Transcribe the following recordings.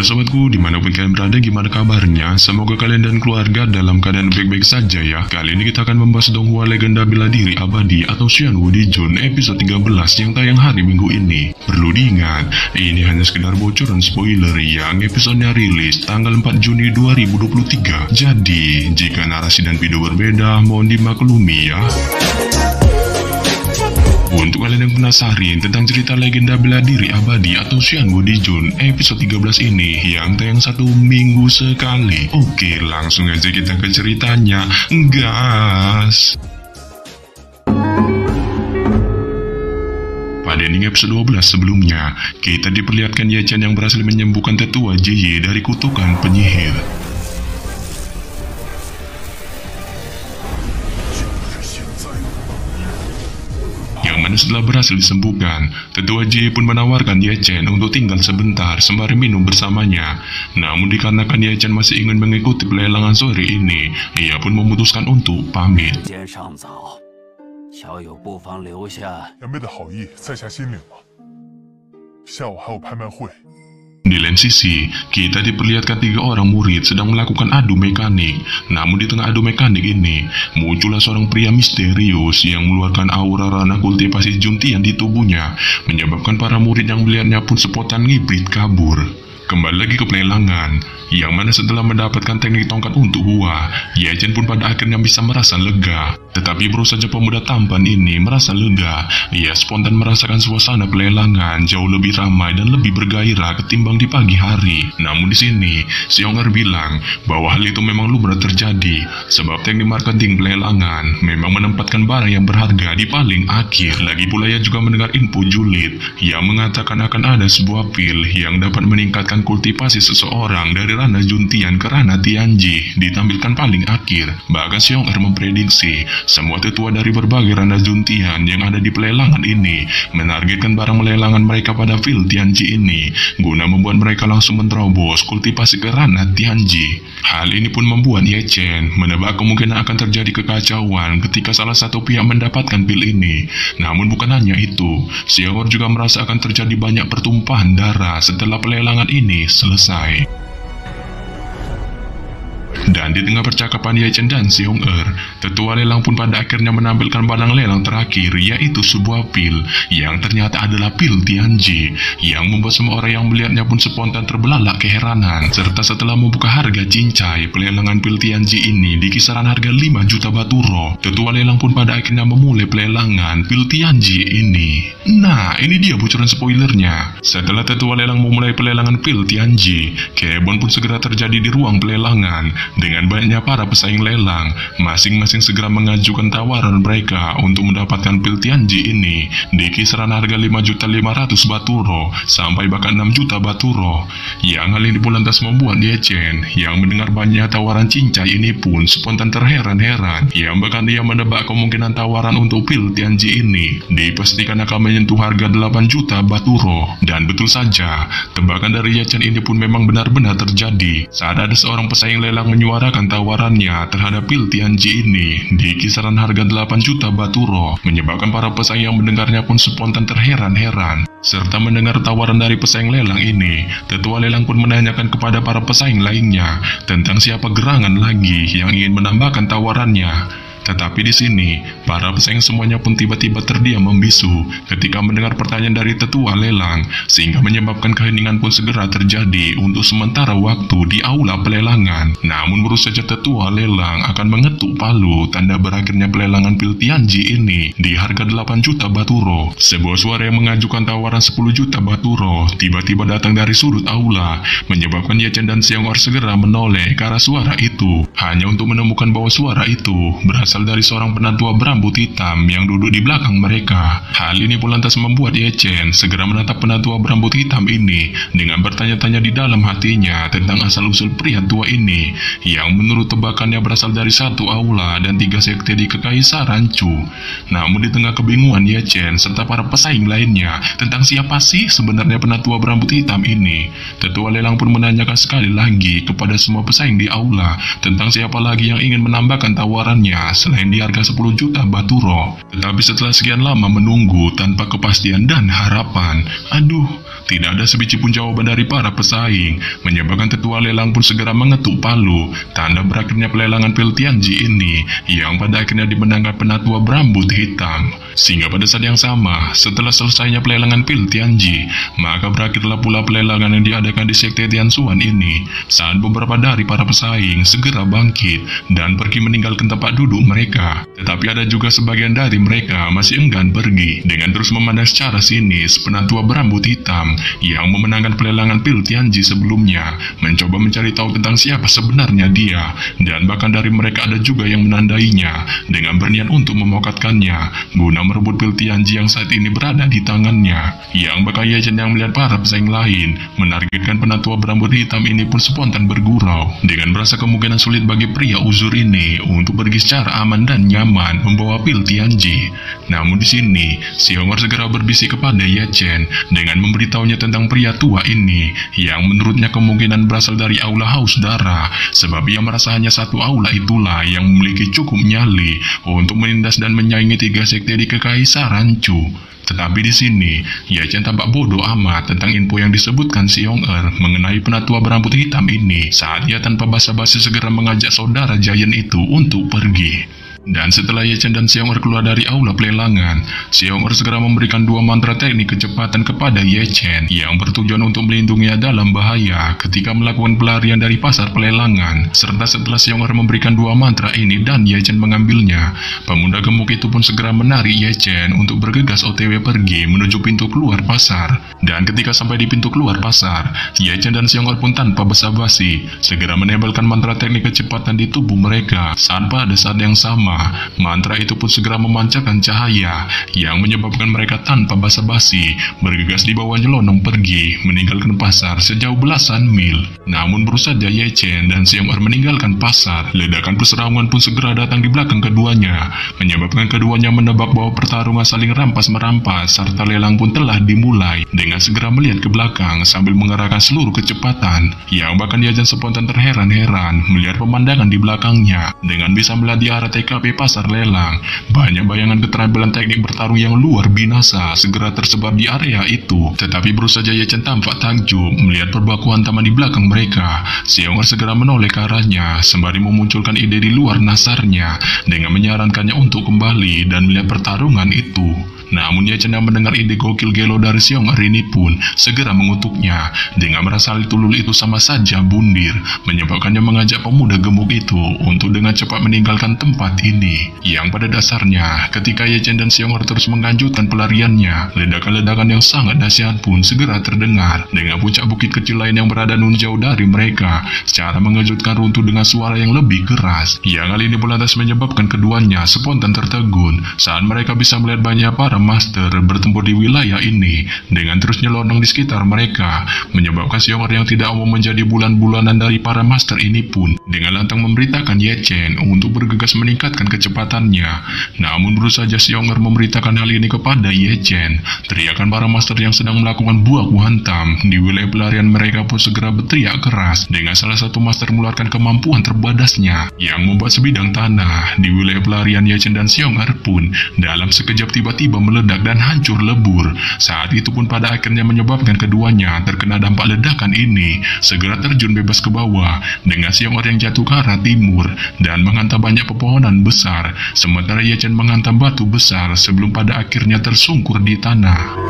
Halo sobatku, dimanapun kalian berada, gimana kabarnya? Semoga kalian dan keluarga dalam keadaan baik-baik saja ya. Kali ini kita akan membahas Donghua legenda bela diri abadi atau Xianwu di Jun episode 13 yang tayang hari Minggu ini. Perlu diingat, ini hanya sekedar bocoran spoiler yang episodenya rilis tanggal 4 Juni 2023. Jadi, jika narasi dan video berbeda, mohon dimaklumi ya. Untuk kalian yang penasaran tentang cerita legenda bela diri abadi atau Xianwu di Jun episode 13 ini yang tayang 1 minggu sekali. Oke, langsung aja kita ke ceritanya, gas. Pada ending episode 12 sebelumnya, kita diperlihatkan Ye Chen yang berhasil menyembuhkan tetua Jie dari kutukan penyihir. Setelah berhasil disembuhkan, tetua Jie pun menawarkan Ye Chen untuk tinggal sebentar sembari minum bersamanya. Namun dikarenakan Ye Chen masih ingin mengikuti pelelangan sore ini, ia pun memutuskan untuk pamit. Di lain sisi, kita diperlihatkan 3 orang murid sedang melakukan adu mekanik. Namun di tengah adu mekanik ini, muncullah seorang pria misterius yang mengeluarkan aura ranah kultivasi juntian di tubuhnya, menyebabkan para murid yang melihatnya pun spontan ngibrit kabur. Kembali lagi ke pelelangan, yang mana setelah mendapatkan teknik tongkat untuk Hua, Ye Chen pun pada akhirnya bisa merasa lega. Tetapi baru saja pemuda tampan ini merasa lega, ia spontan merasakan suasana pelelangan jauh lebih ramai dan lebih bergairah ketimbang di pagi hari. Namun di sini, Xiong'er bilang bahwa hal itu memang lumrah terjadi, sebab teknik marketing pelelangan memang menempatkan barang yang berharga di paling akhir. Lagi pula ia juga mendengar info julid yang mengatakan akan ada sebuah pil yang dapat meningkatkan kultivasi seseorang dari ranah juntian ke ranah tianji ditampilkan paling akhir. Bahkan Xiong'er memprediksi semua tetua dari berbagai ranah juntian yang ada di pelelangan ini menargetkan barang melelangan mereka pada pil tianji ini guna membuat mereka langsung menerobos kultivasi ke ranah tianji. Hal ini pun membuat Ye Chen menebak kemungkinan akan terjadi kekacauan ketika salah satu pihak mendapatkan pil ini. Namun bukan hanya itu, Xiong'er juga merasa akan terjadi banyak pertumpahan darah setelah pelelangan ini selesai. Dan di tengah percakapan Ye Chen dan Xiong'er, tetua lelang pun pada akhirnya menampilkan barang lelang terakhir, yaitu sebuah pil yang ternyata adalah pil Tianji, yang membuat semua orang yang melihatnya pun spontan terbelalak keheranan. Serta setelah membuka harga cincai pelelangan pil Tianji ini di kisaran harga 5 juta baturo, tetua lelang pun pada akhirnya memulai pelelangan pil Tianji ini. Nah, ini dia bocoran spoilernya. Setelah tetua lelang memulai pelelangan pil Tianji, kehebohan pun segera terjadi di ruang pelelangan. Dengan banyaknya para pesaing lelang, masing-masing segera mengajukan tawaran mereka untuk mendapatkan pil Tianji ini di kisaran harga 5.500.000 baturo sampai bahkan 6 juta baturo. Yang hal ini pun lantas membuat Ye Chen yang mendengar banyak tawaran cincai ini pun spontan terheran-heran, yang bahkan dia menebak kemungkinan tawaran untuk pil Tianji ini dipastikan akan menyentuh harga 8 juta baturo. Dan betul saja, tebakan dari Ye Chen ini pun memang benar-benar terjadi saat ada seorang pesaing lelang menyuarakan tawarannya terhadap pil Tianji ini di kisaran harga 8 juta baturo, menyebabkan para pesaing yang mendengarnya pun spontan terheran-heran. Serta mendengar tawaran dari pesaing lelang ini, tetua lelang pun menanyakan kepada para pesaing lainnya tentang siapa gerangan lagi yang ingin menambahkan tawarannya. Tetapi di sini, para pesaing semuanya pun tiba-tiba terdiam membisu ketika mendengar pertanyaan dari tetua lelang, sehingga menyebabkan keheningan pun segera terjadi untuk sementara waktu di aula pelelangan. Namun baru saja tetua lelang akan mengetuk palu tanda berakhirnya pelelangan pil Tianji ini di harga 8 juta baturo. Sebuah suara yang mengajukan tawaran 10 juta baturo tiba-tiba datang dari sudut aula, menyebabkan Ye Chen dan Xiong'er segera menoleh ke arah suara itu, hanya untuk menemukan bahwa suara itu berasal dari seorang penatua berambut hitam yang duduk di belakang mereka. Hal ini pun lantas membuat Ye Chen segera menatap penatua berambut hitam ini dengan bertanya-tanya di dalam hatinya tentang asal-usul pria tua ini yang menurut tebakannya berasal dari satu aula dan 3 sekte di Kekaisaran Chu. Namun di tengah kebingungan Ye Chen serta para pesaing lainnya tentang siapa sih sebenarnya penatua berambut hitam ini, tetua lelang pun menanyakan sekali lagi kepada semua pesaing di aula tentang siapa lagi yang ingin menambahkan tawarannya selain di harga 10 juta batu roh. Tetapi setelah sekian lama menunggu tanpa kepastian dan harapan, tidak ada sebiji pun jawaban dari para pesaing, menyebabkan tetua lelang pun segera mengetuk palu, tanda berakhirnya pelelangan pil Tianji ini, yang pada akhirnya dimenangkan penatua berambut hitam. Sehingga pada saat yang sama, setelah selesainya pelelangan pil Tianji, maka berakhirlah pula pelelangan yang diadakan di Sekte Tianxuan ini, saat beberapa dari para pesaing segera bangkit dan pergi meninggalkan tempat duduk mereka. Tetapi ada juga sebagian dari mereka masih enggan pergi, dengan terus memandang secara sinis penatua berambut hitam yang memenangkan pelelangan pil Tianji sebelumnya, mencoba mencari tahu tentang siapa sebenarnya dia, dan bahkan dari mereka ada juga yang menandainya dengan berniat untuk memokatkannya guna merebut pil Tianji yang saat ini berada di tangannya. Yang bakal Ye Chen yang melihat para pesaing lain menargetkan penatua berambut hitam ini pun spontan bergurau, dengan merasa kemungkinan sulit bagi pria uzur ini untuk pergi secara aman dan nyaman membawa pil Tianji. Namun di sini, si Hong'er segera berbisik kepada Ye Chen dengan memberitahunya tentang pria tua ini yang menurutnya kemungkinan berasal dari aula haus darah, sebab ia merasa hanya satu aula itulah yang memiliki cukup nyali untuk menindas dan menyaingi 3 sekte di Kekaisaran Chu. Tetapi di sini, Ye Chen tampak bodoh amat tentang info yang disebutkan si Hong'er mengenai penatua berambut hitam ini, saat ia tanpa basa-basi segera mengajak saudara Giant itu untuk pergi. Dan setelah Ye Chen dan si Hong'er keluar dari aula pelelangan, si Hong'er segera memberikan 2 mantra teknik kecepatan kepada Ye Chen yang bertujuan untuk melindunginya dalam bahaya ketika melakukan pelarian dari pasar pelelangan. Serta setelah si Hong'er memberikan 2 mantra ini dan Ye Chen mengambilnya, pemuda gemuk itu pun segera menarik Ye Chen untuk bergegas OTW pergi menuju pintu keluar pasar. Dan ketika sampai di pintu keluar pasar, Ye Chen dan si Hong'er pun tanpa basa-basi segera menembelkan mantra teknik kecepatan di tubuh mereka. Saat pada saat yang sama, mantra itu pun segera memancarkan cahaya yang menyebabkan mereka tanpa basa-basi bergegas di bawah nyelonong pergi meninggalkan pasar sejauh belasan mil. Namun baru saja Ye Chen dan si Hong'er meninggalkan pasar, ledakan perserangan pun segera datang di belakang keduanya, menyebabkan keduanya menebak bahwa pertarungan saling rampas-merampas serta lelang pun telah dimulai. Dengan segera melihat ke belakang sambil mengerahkan seluruh kecepatan, yang bahkan Ye Chen spontan terheran-heran melihat pemandangan di belakangnya. Dengan bisa melihat di arah TKP pasar lelang, banyak bayangan keterampilan teknik bertarung yang luar binasa segera tersebar di area itu. Tetapi baru saja Ye Chen tampak takjub melihat perbakuan taman di belakang mereka, si Hong'er segera menoleh ke arahnya sembari memunculkan ide di luar nasarnya dengan menyarankannya untuk kembali dan melihat pertarungan itu. Namun Ye Chen yang mendengar ide gokil gelo dari si Hong'er ini pun segera mengutuknya dengan merasa hal tulul itu sama saja bundir, menyebabkannya mengajak pemuda gemuk itu untuk dengan cepat meninggalkan tempat ini. Yang pada dasarnya, ketika Ye Chen dan si Hong'er terus menganjutkan pelariannya, ledakan-ledakan yang sangat dahsyat pun segera terdengar dengan puncak bukit kecil lain yang berada nun jauh dari mereka secara mengejutkan runtuh dengan suara yang lebih keras. Yang hal ini pun lantas menyebabkan keduanya spontan tertegun saat mereka bisa melihat banyak para master bertempur di wilayah ini dengan terus nyelonong di sekitar mereka, menyebabkan si Hong'er yang tidak mau menjadi bulan-bulanan dari para master ini pun dengan lantang memberitakan Ye Chen untuk bergegas meningkatkan kecepatannya. Namun baru saja si Hong'er memberitakan hal ini kepada Ye Chen, teriakan para master yang sedang melakukan buaku hantam di wilayah pelarian mereka pun segera berteriak keras, dengan salah satu master mengeluarkan kemampuan terbadasnya yang membuat sebidang tanah di wilayah pelarian Ye Chen dan si Hong'er pun dalam sekejap tiba-tiba meledak dan hancur lebur. Saat itu pun pada akhirnya menyebabkan keduanya terkena dampak ledakan ini segera terjun bebas ke bawah, dengan si Hong'er yang jatuh ke arah timur dan menghantam banyak pepohonan besar, sementara Ye Chen menghantam batu besar sebelum pada akhirnya tersungkur di tanah.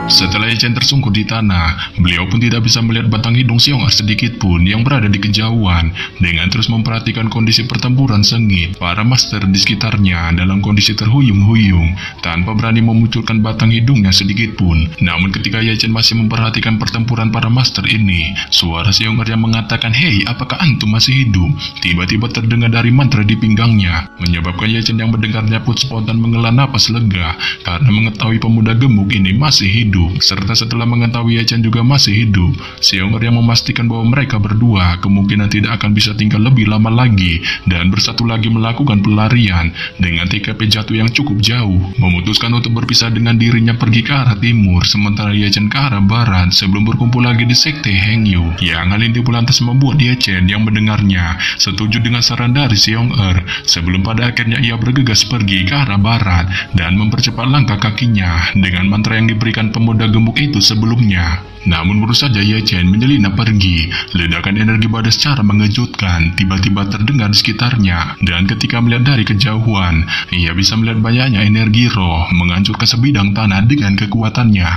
Setelah Ye Chen tersungkur di tanah, beliau pun tidak bisa melihat batang hidung si Hong'er sedikit pun yang berada di kejauhan. Dengan terus memperhatikan kondisi pertempuran sengit, para master di sekitarnya dalam kondisi terhuyung-huyung tanpa berani memunculkan batang hidungnya sedikit pun. Namun ketika Ye Chen masih memperhatikan pertempuran para master ini, suara si Hong'er yang mengatakan, "Hei, apakah antum masih hidup?" tiba-tiba terdengar dari mantra di pinggangnya, menyebabkan Ye Chen yang mendengarnya pun spontan menghela napas lega karena mengetahui pemuda gemuk ini masih hidup. hidup. Serta setelah mengetahui Ye Chen juga masih hidup, Xiong Er yang memastikan bahwa mereka berdua kemungkinan tidak akan bisa tinggal lebih lama lagi dan bersatu lagi melakukan pelarian dengan TKP jatuh yang cukup jauh, memutuskan untuk berpisah dengan dirinya pergi ke arah timur, sementara Ye Chen ke arah barat sebelum berkumpul lagi di sekte Heng Yu. Yang hal ini lantas membuat Ye Chen yang mendengarnya setuju dengan saran dari Xiong Er, sebelum pada akhirnya ia bergegas pergi ke arah barat dan mempercepat langkah kakinya dengan mantra yang diberikan pemuda gemuk itu sebelumnya. Namun baru saja Ye Chen menyelinap pergi, ledakan energi badai secara mengejutkan tiba-tiba terdengar di sekitarnya, dan ketika melihat dari kejauhan, ia bisa melihat banyaknya energi roh menghancurkan sebidang tanah dengan kekuatannya.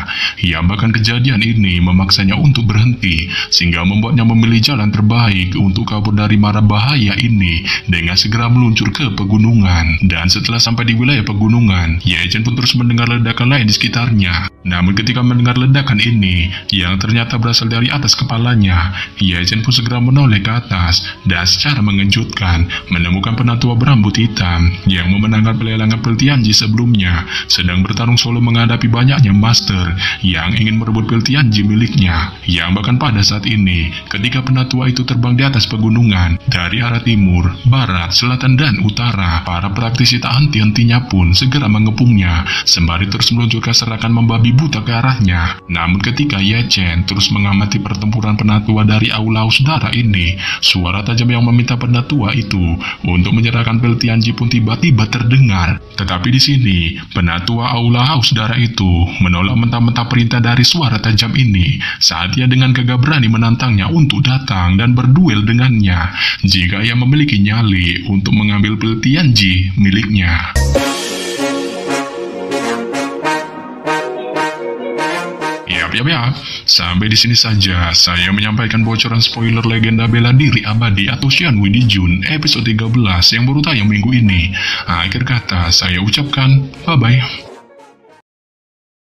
Ia bahkan kejadian ini memaksanya untuk berhenti, sehingga membuatnya memilih jalan terbaik untuk kabur dari mara bahaya ini dengan segera meluncur ke pegunungan. Dan setelah sampai di wilayah pegunungan, Ye Chen pun terus mendengar ledakan lain di sekitarnya. Namun ketika mendengar ledakan ini, yang ternyata berasal dari atas kepalanya, Ye Chen pun segera menoleh ke atas dan secara mengejutkan menemukan penatua berambut hitam yang memenangkan pelelangan pil Tianji sebelumnya sedang bertarung solo menghadapi banyaknya master yang ingin merebut pil Tianji miliknya. Yang bahkan pada saat ini, ketika penatua itu terbang di atas pegunungan dari arah timur, barat, selatan, dan utara, para praktisi tak henti-hentinya pun segera mengepungnya sembari terus meluncurkan serangan membabi buta ke arahnya. Namun ketika Ye Chen terus mengamati pertempuran penatua dari Aula Haus Darah ini, suara tajam yang meminta penatua itu untuk menyerahkan pil Tianji pun tiba-tiba terdengar. Tetapi di sini, penatua Aula Haus Darah itu menolak mentah-mentah perintah dari suara tajam ini saat ia dengan gagah berani menantangnya untuk datang dan berduel dengannya jika ia memiliki nyali untuk mengambil pil Tianji miliknya. Yap, sampai di sini saja saya menyampaikan bocoran spoiler legenda bela diri abadi atau Xianwei di Jun episode 13 yang baru tayang minggu ini. Akhir kata saya ucapkan bye-bye.